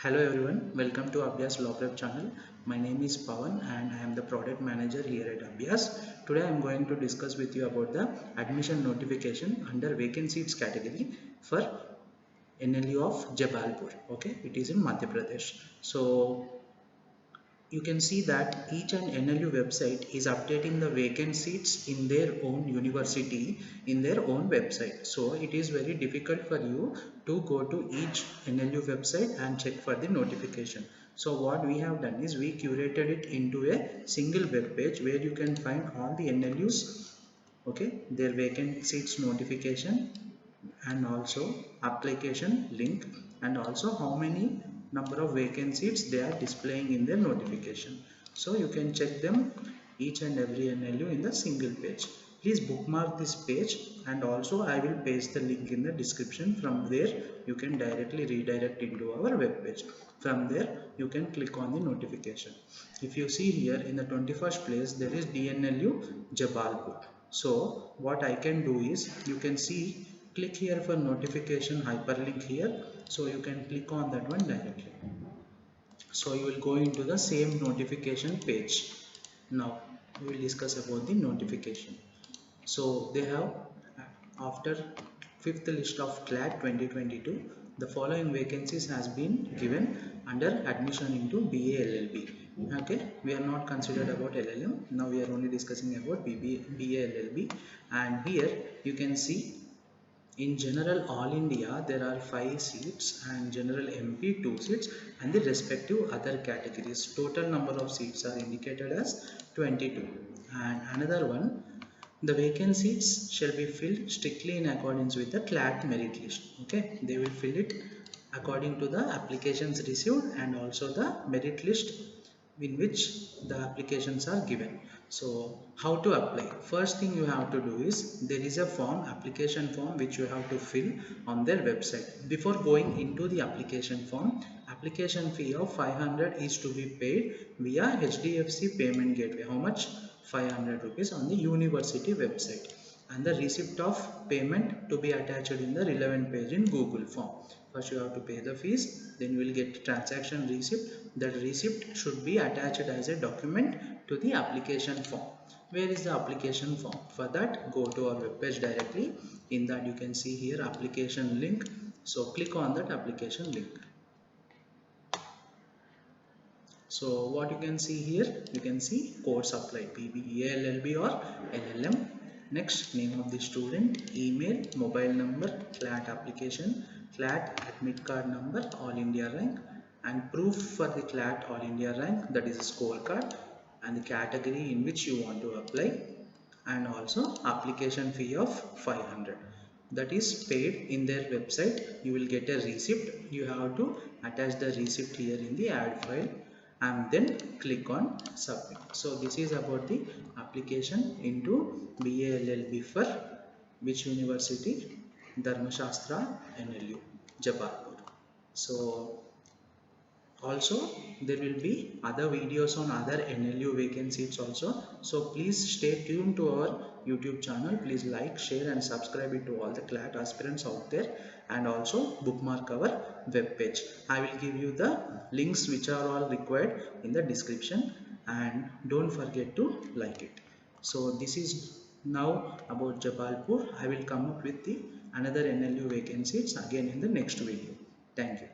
Hello everyone, welcome to Abhyaas Lawprep channel. My name is Pawan and I am the product manager here at Abhyaas. Today I am going to discuss with you about the admission notification under vacant seats category for NLU of Jabalpur. Okay, it is in Madhya Pradesh. So you can see that each and NLU website is updating the vacant seats in their own university in their own website. So it is very difficult for you to go to each NLU website and check for the notification. So what we have done is we curated it into a single web page where you can find all the NLUs, okay, their vacant seats notification and also application link and also how many number of vacant seats they are displaying in their notification. So you can check them each and every NLU in the single page. Please bookmark this page and also I will paste the link in the description. From there you can directly redirect into our web page. From there you can click on the notification. If you see here in the 21st place there is Dnlu Jabalpur. So what I can do is you can see, click here for notification hyperlink here, so you can click on that one directly. So you will go into the same notification page. Now we will discuss about the notification. So they have, after fifth list of Clat 2022, the following vacancies has been given under admission into BA LLB. Okay, we are not considered about LLM. Now we are only discussing about BA LLB, and here you can see in general all India there are 5 seats and general MP 2 seats and the respective other categories. Total number of seats are indicated as 22. And another one, the vacant seats shall be filled strictly in accordance with the Clat merit list. Okay, they will fill it according to the applications received and also the merit list in which the applications are given. So how to apply? First thing you have to do is there is a form, application form, which you have to fill on their website. Before going into the application form, application fee of 500 is to be paid via HDFC payment gateway. How much? 500 rupees on the university website, and the receipt of payment to be attached in the relevant page in Google form. First you have to pay the fees, then you will get transaction receipt. That receipt should be attached as a document to the application form. Where is the application form? For that, go to our web page directly. In that you can see here application link. So click on that application link. So what you can see here, you can see course apply, PBE, LLB or LLM. Next, name of the student, email, mobile number, Clat application, Clat admit card number, All India rank, and proof for the Clat All India rank, that is a scorecard, and the category in which you want to apply, and also application fee of 500. That is paid in their website. You will get a receipt. You have to attach the receipt here in the add file and then click on submit. So this is about the application into BALLB for which university? Dharmashastra NLU Jabalpur. So also there will be other videos on other NLU vacant seats also. So please stay tuned to our YouTube channel. Please like, share and subscribe it to all the Clat aspirants out there, and also bookmark our web page. I will give you the links which are all required in the description, and don't forget to like it. So this is now about Jabalpur. I will come up with the another NLU vacant seats again in the next video. Thank you.